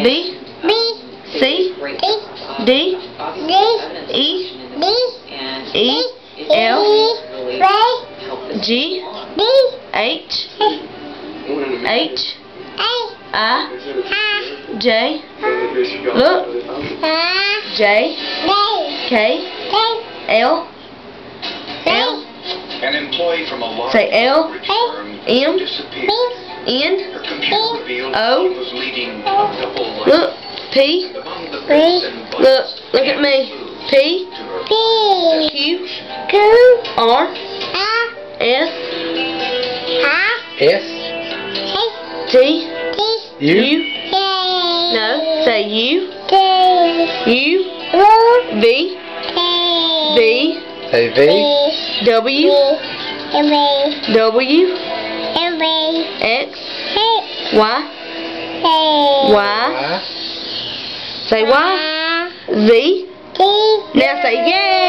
B, C, D, E, F, G, H, I, J, look, J, K, L, An employee from a large say L, M, disappeared. N, Her computer revealed O, she was leading a double life. look, P, Among the bits and bytes look at me, P, to her Q, R, S, T, U, no, say U, V, Say V. W, X, Y, say Y, Z, now say yeah.